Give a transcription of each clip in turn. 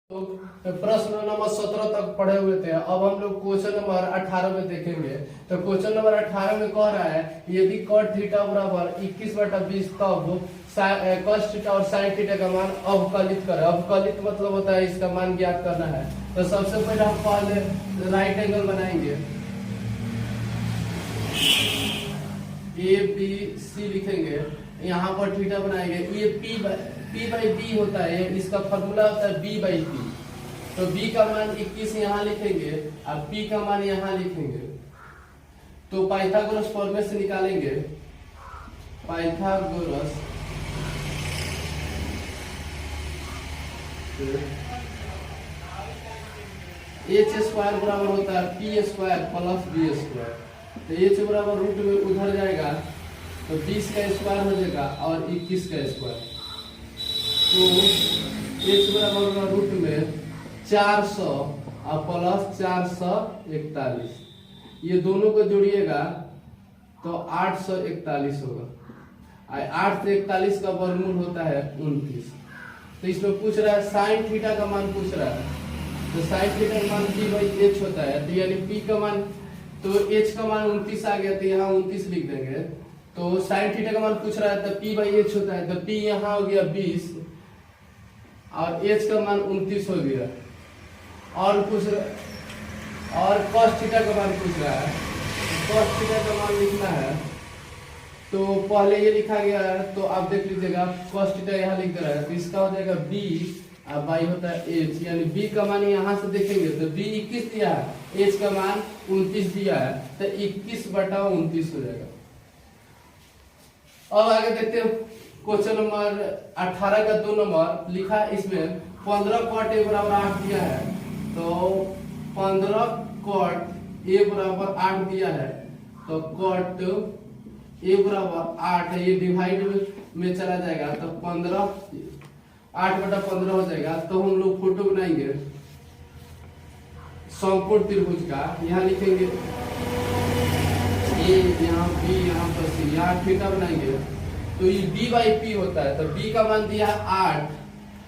तो प्रश्न नंबर 17 तक पढ़े हुए थे। अब हम लोग क्वेश्चन नंबर 18 में देखेंगे। तो क्वेश्चन नंबर 18 में कह रहा है यदि cot थीटा बराबर 21/20 तब cos थीटा और sin थीटा का मान अवकलित करें। अवकलित मतलब होता है इसका मान ज्ञात करना है। तो सबसे पहले हम पहले राइट एंगल बनाएंगे, ए बी सी लिखेंगे, यहाँ पर थीटा बनाएंगे। ये P बाई बी होता है, इसका फॉर्मूला होता है B बाई पी। तो B का मान 21 यहाँ लिखेंगे और P का मान यहाँ लिखेंगे। तो पाइथागोरस फॉर्मूले से निकालेंगे, पाइथागोरस h स्क्वायर बराबर होता है P square plus B square. तो h बराबर रूट में उधर जाएगा तो 20 का स्क्वायर हो जाएगा और 21 का स्क्वायर। तो h बराबर होगा रूट में 400 और प्लस 441। ये दोनों को जोड़िएगा तो 841 होगा। 8 से 41 का वर्गमूल होता है 29। तो इसमें पूछ रहा है साइन थीटा का मान पूछ रहा है। तो साइन थीटा का मान P बाई H होता है। तो यानी P का मान, तो H का मान 29 आ गया, तो यहाँ 29 लिख देंगे। तो साइन थीटा का मान पूछ रहा है तो P बाई H होता है। तो P यहाँ हो गया 20 और H का मान 29 हो गया। और cos थीटा का मान पूछ रहा है। cos थीटा का मान लिखना है तो पहले ये लिखा गया है, तो आप देख लीजिएगा cos थीटा यहाँ लिख दे रहा है। तो इसका हो जाएगा B और बाई होता है H, यानी B का मान यहाँ से देखेंगे तो B 21 दिया है, H का मान 29 दिया है, तो 21/29 हो जाएगा। अब आगे देखते हैं क्वेश्चन नंबर 18 का 2 नंबर लिखा है। इसमें 15 cot A बराबर 8 दिया है। तो 15 cot A बराबर 8 दिया है, तो cot A बराबर 8 है, ये डिवाइड में चला जाएगा तो 8/15 हो जाएगा। तो हम लोग फोटो बनाएंगे समकोण त्रिभुज का। यहाँ लिखेंगे A, यहाँ B, यहाँ पर C, यहाँ थीटा बनाएंगे। तो ये B बाई पी होता है। तो B का मान दिया है 8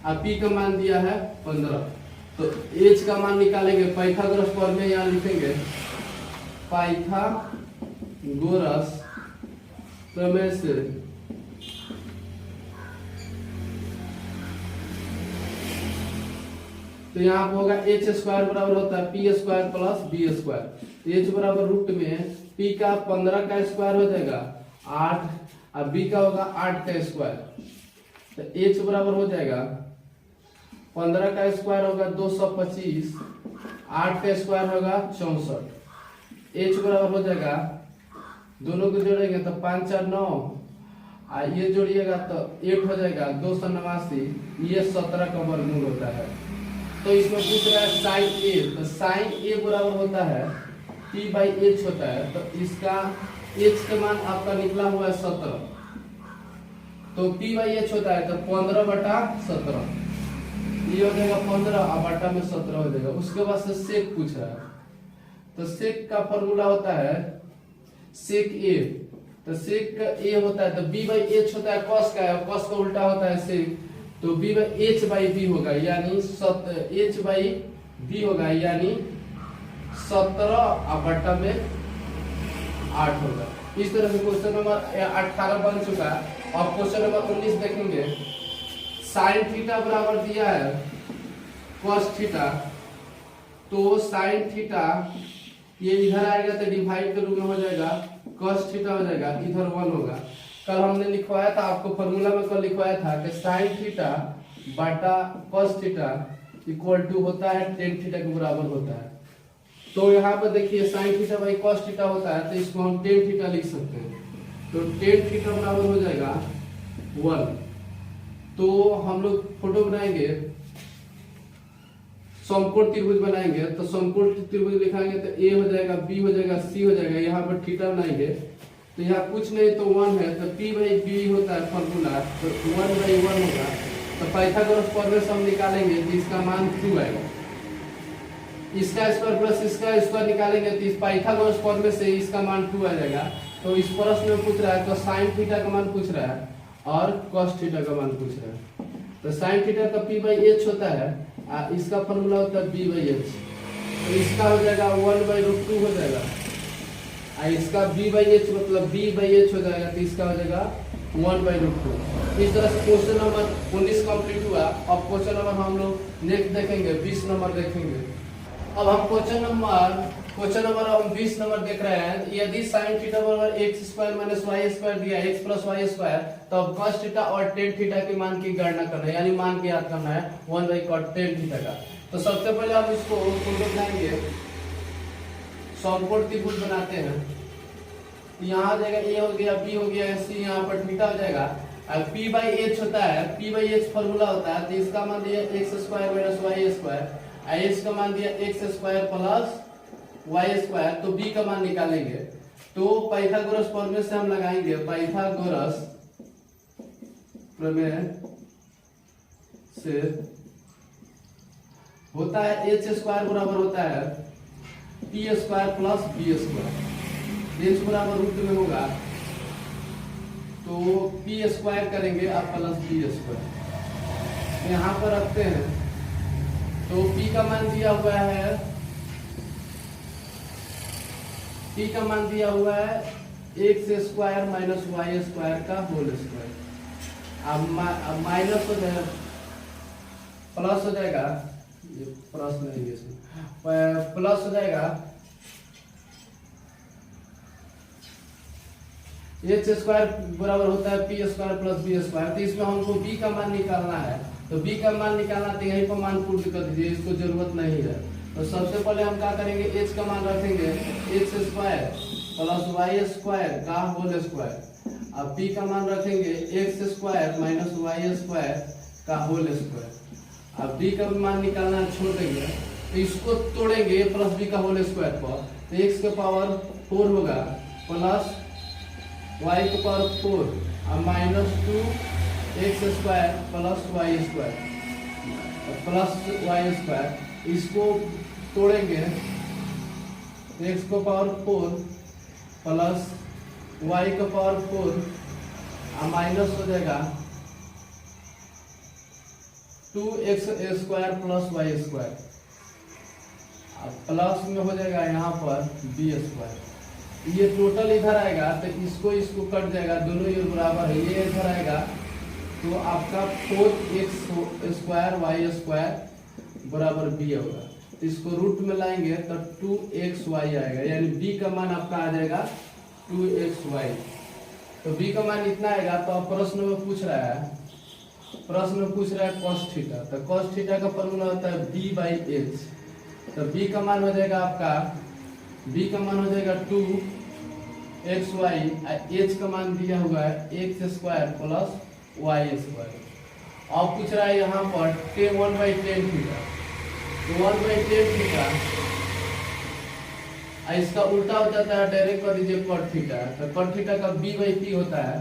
और P का मान दिया है 15। तो H का मान निकालेंगे, पाइथागोरस फॉर्मूला यहाँ लिखेंगे, पाइथागोरस प्रमेय से तो यहाँ पर होगा h स्क्वायर बराबर होता है P square plus B square. h बराबर रूट में P का 15 का स्क्वायर हो जाएगा 8 और B का होगा 8 का स्क्वायर। तो h बराबर हो जाएगा 15 का स्क्वायर होगा 225, 8 का स्क्वायर होगा 64। h बराबर हो जाएगा, दोनों को जोड़ेंगे तो 5 और 9 और ये जोड़िएगा तो 8 हो जाएगा 289। ये 17 का वर्गमूल होता है। तो इसमें पूछ रहा है साइन A। तो साइन A बराबर होता है P बाई H होता है। तो इसका H का मान आपका निकला हुआ है 17। तो P बाई H होता है तो 15/17, ये हो जाएगा 15 और बटा में 17 हो जाएगा। उसके बाद से सेक पूछ रहा है। तो सेक का फॉर्मूला होता है सेक A। तो सेक का A होता है तो B बाई H होता है cos का है, cos का उल्टा होता है सेक। तो B by H by B होगा, यानी H बाई B होगा, यानी 17 और बटा में 8 होगा। इस तरह से क्वेश्चन नंबर 18 बन चुका है। और क्वेश्चन नंबर 19 देखेंगे। साइन थीटा बराबर दिया है cos थीटा। तो साइन थीटा ये इधर आएगा तो डिवाइड के रूप में हो जाएगा, cos थीटा हो जाएगा, इधर 1 होगा। कल हमने लिखवाया था, आपको फॉर्मूला में कल लिखवाया था कि साइन थीटा बटा cos थीटा इक्वल टू होता है tan थीटा के बराबर होता है। तो यहाँ पर देखिए sine theta by cos theta होता है, तो इसको हम tan थीटा लिख सकते हैं। तो tan थीटा बराबर हो जाएगा 1। तो हम लोग फोटो बनाएंगे, समकोण त्रिभुज बनाएंगे। तो समकोण त्रिभुज लिखाएंगे तो A हो जाएगा, B हो जाएगा, C हो जाएगा। यहाँ पर थीटा बनाएंगे तो यहाँ कुछ नहीं तो 1 है, तो P बाई B होता है फॉर्मूला, तो 1/1 होगा। तो पाइथागोरस फॉर्मूले से हम निकालेंगे तो इसका मान 2 आएगा। इसका स्क्वायर प्लस इसका स्क्वायर निकालेंगे तो इस पाइथागोरस फॉर्मूले से इसका मान 2 आ जाएगा। तो इस प्रश्न में पूछ रहा है तो साइन थीटा का मान पूछ रहा है और cos थीटा का मान पूछ रहा है। तो साइन थीटा का P बाई H होता है इसका फॉर्मूला होता है बी बाई एच, तो इसका हो जाएगा 1/√2 हो जाएगा, इसका बी बाई एच मतलब बी बाई एच हो जाएगा, तो इसका हो जाएगा 1/√2। इस तरह से क्वेश्चन नंबर 19 कंप्लीट हुआ। अब क्वेश्चन नंबर हम लोग नेक्स्ट देखेंगे 20 नंबर देखेंगे। अब हम क्वेश्चन नंबर हम 20 नंबर देख रहे हैं। यदि sin थीटा बराबर x² - y² दिया x + y², तब cos थीटा और tan थीटा के मान की गणना करना है, यानी मान की याद करना है 1/cot tan थीटा का। तो सबसे पहले हम इसको बनाएंगे, समकोण त्रिभुज बनाते हैं। यहाँ जाएगा a हो गया, b हो गया, c, यहाँ पर थीटा हो जाएगा। p/h होता है, p/h फॉर्मूला होता है, तो इसका मान दिया x² - y², h का मान दिया x² + y², तो b का मान निकालेंगे। तो पाइथागोरस प्रमेय से हम लगाएंगे, पाइथागोरस प्रमेय से होता है h² बराबर होता है p² + b², h बराबर रूट में होगा, तो p² करेंगे आप प्लस b², यहाँ पर रखते हैं। तो p का मान दिया हुआ है, p का मान दिया हुआ है x² - y² का होल स्क्वायर। अब माइनस हो जाएगा, प्लस हो जाएगा, ये प्लस नहीं है इसमें, प्लस हो जाएगा h² बराबर होता है p² + b²। तो इसमें हमको b का मान निकालना है, तो b का मान निकालना, तो यहीं पर मान पूर्ण कर दीजिए, इसको जरूरत नहीं है। तो सबसे पहले हम क्या करेंगे, h का मान रखेंगे x² + y² का होल स्क्वायर। अब p का मान रखेंगे x² - y² का होल स्क्वायर। अब b का मान निकालना छोड़ देंगे, तो इसको तोड़ेंगे प्लस b का होल स्क्वायर पर, तो x के पावर 4 होगा प्लस y के पावर 4 और -2 x² + y² प्लस y²। इसको तोड़ेंगे, x को पावर 4 प्लस y का पावर 4 और माइनस हो जाएगा 2x² + y², प्लस में हो जाएगा यहाँ पर b²। ये टोटल इधर आएगा, तो इसको कट जाएगा, दोनों ये बराबर है, ये इधर आएगा, तो आपका 4x² y² बराबर b होगा। तो इसको रूट में लाएंगे तो 2xy आएगा, यानी b का मान आपका आ जाएगा 2xy। तो b का मान इतना आएगा। तो अब प्रश्न में पूछ रहा है cos थीटा, तो cos थीटा का फॉर्मूला होता है b/h। तो b का मान हो जाएगा आपका, b का मान हो जाएगा 2xy, h का मान दिया हुआ है x² + y²। अब पूछ रहा है यहाँ पर 1/tan थीटा, तो 1/tan थीटा, इसका उल्टा हो जाता है, डायरेक्ट कर दीजिए cot थीटा। तो cot थीटा का b/p होता है,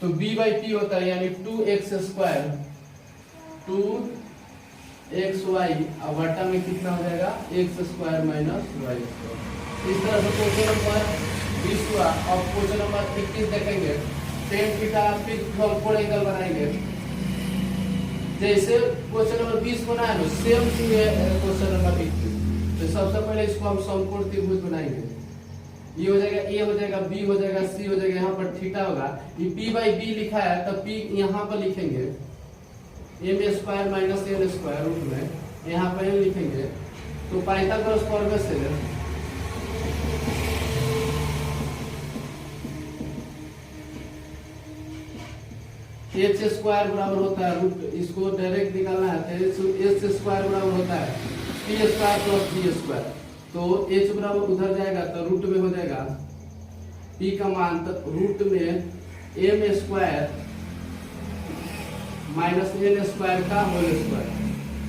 तो b/p होता है यानी 2x², 2xy, अब बटा में कितना हो जाएगा x² - y²। इस तरह से क्वेश्चन नंबर 20 हुआ। अब क्वेश्चन नंबर 21 देखेंगे। tan थीटा फिर फोर एंगल बनाएंगे, जैसे क्वेश्चन नंबर 20 बनाया ना, सेम चीज है क्वेश्चन नंबर 21। तो सबसे पहले इसको हम समकोण त्रिभुज बनाएंगे। ये हो जाएगा a हो जाएगा, b हो जाएगा, c हो जाएगा, यहाँ पर थीटा होगा। ये p/b लिखा है, तो p यहाँ पर लिखेंगे m² - n² रूट में, यहाँ पर n लिखेंगे। तो पाइथागोरस प्रमेय से h² बराबर होता है रूट, इसको डायरेक्ट निकालना है, h² बराबर होता है p² + b²। तो h बराबर उधर जाएगा, तो रूट में हो जाएगा p का मान, तो रूट में m² - n² का होल स्क्वायर,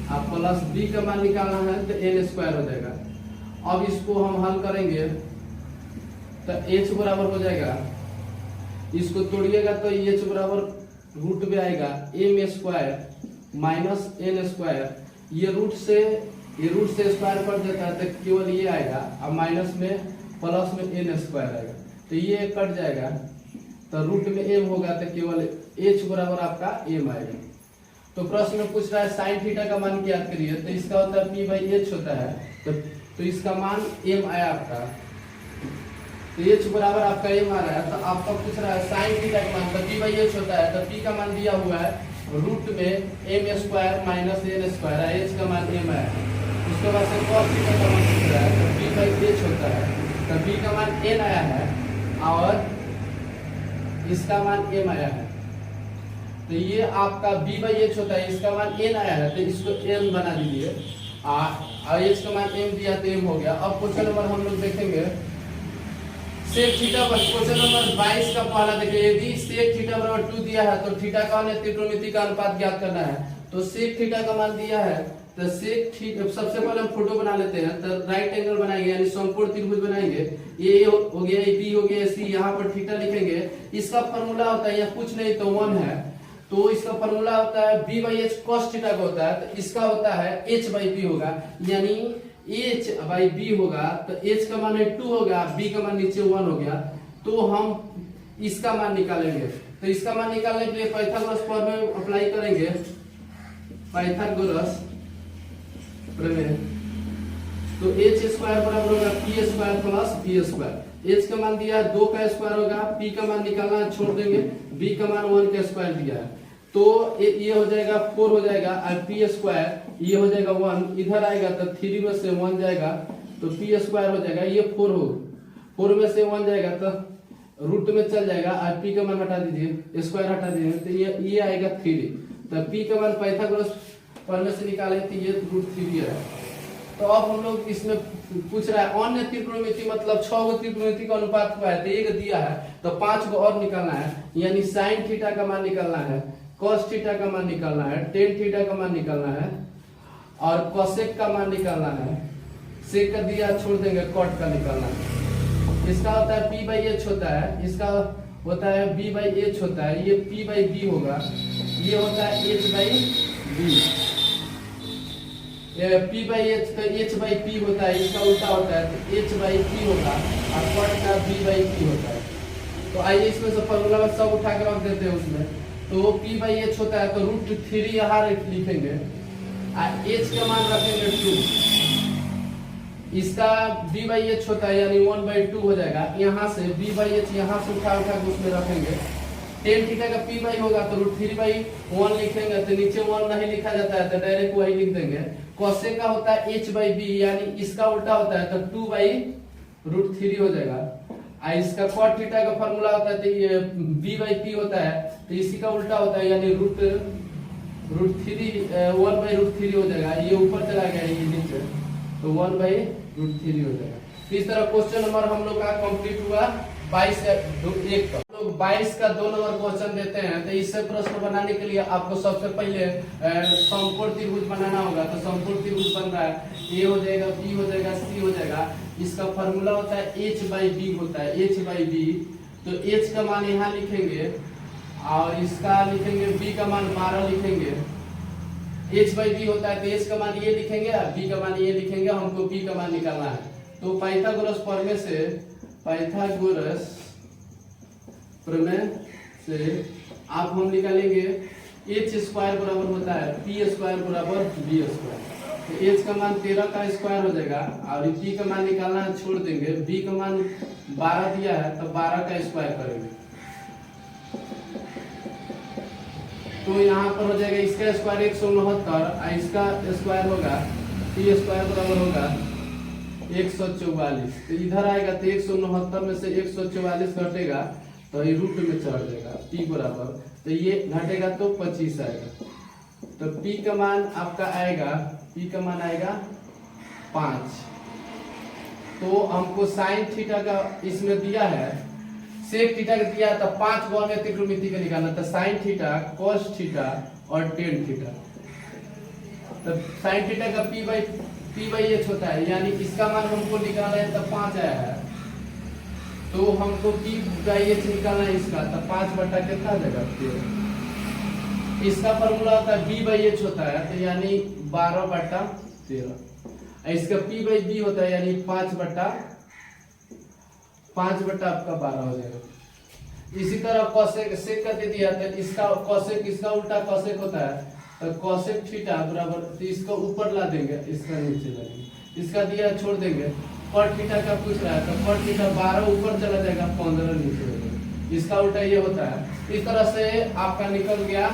अब प्लस b का मान निकालना है, तो n² हो जाएगा। अब इसको हम हल करेंगे, तो h बराबर हो जाएगा, इसको तोड़िएगा तो h बराबर रूट में आएगा m² - n²। ये रूट से स्क्वायर कट जाता है, तो केवल ये आएगा, अब माइनस में प्लस में n² आएगा, तो ये कट जाएगा, तो रूट में m होगा, तो केवल h बराबर आपका m आएगा। तो प्रश्न में पूछ रहा है साइन थीटा का मान ज्ञात करिए, तो इसका होता है पी बाई एच होता है, तो इसका मान एम आया आपका, तो एच बराबर आपका एम आ रहा है। तो आपका पूछ रहा है साइन थीटा का मान, तो पी बाई एच होता है, तो पी का मान दिया हुआ है रूट में M square minus N square, H का मान एम आया। उसके बाद से कॉस थीटा का मान पूछ रहा है, तो पी बाई एच होता है, तो पी का मान एन आया है और इसका मान एम आया है। तो ये आपका बी बाई एच होता है, इसका मान एन आया है, तो इसको एम बना दीजिए और एच का मान एम दिया तो एम हो गया। अब क्वेश्चन नंबर हम लोग देखेंगे सेक थीटा पर, क्वेश्चन नंबर 22 का पहला देखिए, यदि सेक थीटा बराबर 2 दिया है तो थीटा का त्रिकोणमिति का अनुपात ज्ञात करना है। तो सेक थीटा का मान दिया है, तो सेक थीटा सबसे पहले हम फोटो बना लेते हैं, तो राइट एंगल बनाएंगे यानी समकोण त्रिभुज बनाएंगे, ये हो गया, ये बी हो गया, सी, यहाँ पर थीटा लिखेंगे। इसका फॉर्मूला होता है, यहाँ कुछ नहीं तो 1 है, तो इसका फॉर्मूला होता है B by H cos theta का होता है, तो इसका होता है एच बाई बी होगा, यानी एच बाई बी होगा, तो एच का मान 2 होगा, बी का मान नीचे 1 हो गया। तो हम इसका मान निकालेंगे, तो इसका मान निकालने के लिए पाइथागोरस फॉर्मूला अप्लाई करेंगे, पाइथागोरस प्रमेय। तो एच स्क्वायर बराबर होगा P square plus B square. H का मान दिया है 2 का स्क्वायर होगा, पी का मान निकालना छोड़ देंगे, बी का मान 1 का स्क्वायर दिया है, तो ये हो जाएगा 4 हो जाएगा, और पी स्क्वायर ये हो जाएगा 1, इधर आएगा तो 3 में से 1 जाएगा, तो पी स्क्वायर हो जाएगा, ये 4 हो, 4 में से 1 जाएगा तो रूट में चल जाएगा, और पी का मान हटा दीजिए, स्क्वायर हटा दीजिए, तो ये आएगा 3। तो पी का मान पाइथागोरस फॉर्मूला से निकाले तो ये √3 है। तो अब हम लोग इसमें पूछ रहा है अन्य त्रिकोणमिति मतलब 6 गो त्रिकोणमिति का अनुपात हुआ है, तो एक दिया है, तो 5 गो और निकालना है, यानी साइन थीटा का मान निकालना है, कॉस थीटा का मान निकालना है, टेन थीटा का मान निकालना है, और कोसेक का मान निकालना है, सेक का दिया छोड़ देंगे, कॉट का निकालना है। इसका होता है पी बाई एच होता है, इसका होता है बी बाई एच होता है, ये पी बाई बी होगा, ये होता है H by B, P by H का एच बाई पी होता है, इसका उल्टा होता है, तो एच बाई पी होगा, और कॉट का बी बाई पी होता है। तो आइए इसमें से फॉर्मूला सब उठा के रख देते हैं उसमें, तो पी बाई एच होता है, तो √3 यहाँ लिखेंगे, एच का मान रखेंगे 2, इसका बी बाई एच होता है यानी 1/2 हो जाएगा, यहाँ से बी बाई एच यहाँ से उठा के उसमें रखेंगे, टेन थीटा का पी बाई होगा तो √3/1 लिखेंगे, तो नीचे 1 नहीं लिखा जाता है, तो डायरेक्ट वही लिख देंगे। कोसेक का होता है एच बाई बी, यानी इसका उल्टा होता है, तो 2/√3 हो जाएगा। इसका कॉट थीटा का फॉर्मूला होता है, तो ये बी बाई पी होता है, तो इसी का उल्टा होता है, यानी √3 1/√3 हो जाएगा, ये ऊपर चला गया, ये नीचे, तो 1/√3 हो जाएगा। तो इस तरह क्वेश्चन नंबर हम लोग का कंप्लीट हुआ 22 का। लोग 22 का 2 नंबर क्वेश्चन देते हैं, तो इससे प्रश्न बनाने के लिए आपको सबसे पहले समकोण त्रिभुज बनाना होगा। तो समकोण त्रिभुज बन रहा है, ए हो जाएगा, बी हो जाएगा, सी हो जाएगा। इसका फॉर्मूला होता है एच बाई बी होता है, एच बाई बी। तो एच का मान यहाँ लिखेंगे और इसका लिखेंगे, बी का मान 12 लिखेंगे। एच बाई बी होता है, तो एच का मान ये लिखेंगे, बी का मान ये लिखेंगे, हमको बी का मान निकालना है। तो पाइथागोरस प्रमेय से, पाइथागोरस प्रमेय से आप हम निकालेंगे एच स्क्वायर बराबर होता है पी स्क्वायर बराबर बी स्क्वायर। तो एच का मान 13 का स्क्वायर हो जाएगा और बी का मान निकालना है, छोड़ देंगे। बी का मान 12 दिया है, तो 12 का स्क्वायर करेंगे, तो यहाँ पर हो जाएगा इसका स्क्वायर 169 और इसका स्क्वायर होगा, पी स्क्वायर बराबर होगा 144। तो इधर आएगा तो 169 में से 144 घटेगा तो ये रूट में चढ़ जाएगा, पी बराबर, तो ये घटेगा तो 25 आएगा। तो पी का मान आपका आएगा, पी का मान आएगा 5। तो हमको साइन थीटा का इसमें दिया है, सेक थीटा का दिया है, तो 5 गो में त्रिकोणमिति का निकालना, तो साइन थीटा, कॉस थीटा और टेन थीटा। तो साइन थीटा का पी बाई एच होता है, यानी इसका मान हमको निकालना है, तो 5 आया है, तो हमको पी बाई एच निकालना है इसका, तो 5 बटा कितना जाएगा 13। इसका फॉर्मूला होता है बी बाई एच होता है, तो यानी 12/13। इसका पी बाई बी होता है, यानी 5 बटा आपका 12 हो जाएगा। इसी तरह कॉसेक सेक का दे दिया, तो इसका कॉसेक, इसका उल्टा कॉसेक होता है, तो cosec थीटा बराबर, तो इसका ऊपर ला देंगे, इसका नीचे लाएंगे, इसका दिया छोड़ देंगे। cot थीटा का पूछ रहा है तो cot थीटा 12 ऊपर चला जाएगा, 15 नीचे हो जाएगा। इसका उल्टा ये होता है। इस तरह से आपका निकल गया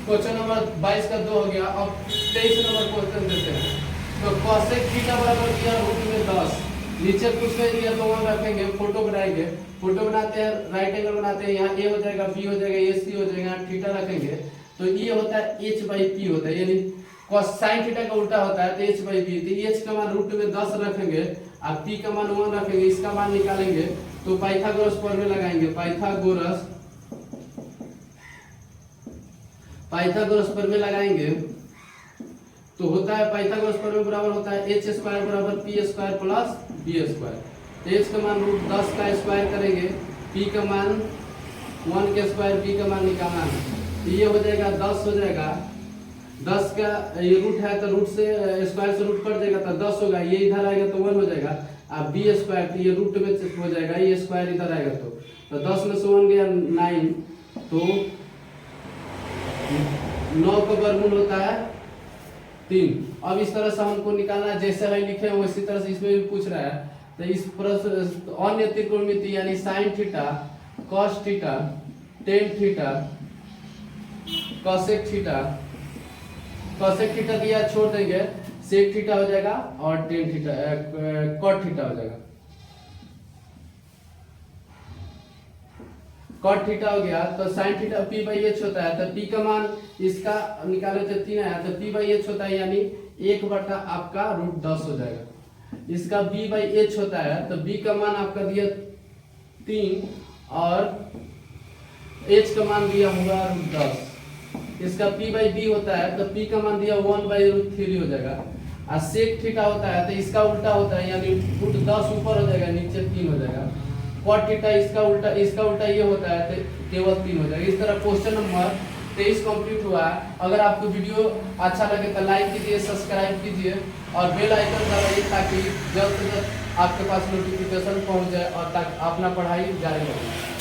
क्वेश्चन नंबर 22 का 2 हो गया। अब 23 नंबर क्वेश्चन देते हैं। तो cosec थीटा बराबर दिया रूट में 10, नीचे कुछ नहीं दिया तो वहां रखेंगे, फोटो बनाएंगे, फोटो बनाते हैं, राइट एंगल बनाते हैं, यहाँ ए हो जाएगा, बी हो जाएगा, ए सी हो जाएगा, यहाँ थीटा रखेंगे तो ये होता है एच बाई पी होता है, यानी साइन थीटा का उल्टा होता है तो एच बाई पी। तो एच का मान रूट में 10 रखेंगे और पी का मान 1 रखेंगे, इसका मान निकालेंगे तो पाइथागोरस फॉर्मूला लगाएंगे। पाइथागोरस फॉर्मूला लगाएंगे तो होता है पाइथागोरस फॉर्मूला बराबर होता है एच स्क्वायर बराबर P square plus B square. तो एच का मान रूट 10 का स्क्वायर करेंगे, पी का मान 1 के स्क्वायर, बी का मान निकालना है तो ये हो जाएगा 10 हो जाएगा। 10 का ये रूट है तो रूट से स्क्वायर से रूट कट जाएगा तो 10 होगा, ये इधर आएगा तो 1 हो जाएगा। अब बी स्क्वायर तो ये रूट में हो जाएगा, ये स्क्वायर इधर आएगा तो 10 में से 1 गया 9, तो 9 का वर्गमूल होता है 3। अब इस तरह से हमको निकालना है, जैसे हम लिखे हैं उसी तरह से इसमें भी पूछ रहा है। तो इस प्रश्न अन्य त्रिकोणमिति यानी sine theta, cos theta, tan theta, cosec theta, cosec theta दिया छोड़ देंगे, सेक थीटा हो जाएगा और टेन थीटा कॉट थीटा हो जाएगा। कॉट थीटा हो गया तो sine theta P by H होता है, तो पी का मान इसका निकाले तो 3 आया तो पी बाई एच होता है, यानी 1 बटा आपका रूट 10 हो जाएगा। इसका बी बाई एच होता है तो बी का मान आपका दिया 3 और एच का मान दिया होगा रूट 10। इसका पी बाई बी होता है तो पी का मान दिया 1 बाई रूट 3 हो जाएगा। और सेक थीटा होता है तो इसका उल्टा होता है, यानी रूट 10 ऊपर हो जाएगा, नीचे 3 हो जाएगा। कॉट थीटा इसका उल्टा ये होता है तो केवल 3 हो जाएगा। इस तरह क्वेश्चन नंबर 23 कंप्लीट हुआ है। अगर आपको वीडियो अच्छा लगे तो लाइक कीजिए, सब्सक्राइब कीजिए और बेल आइकन दबाइए ताकि जल्द से जल्द आपके पास नोटिफिकेशन पहुंच जाए और ताकि अपना पढ़ाई जारी रखें।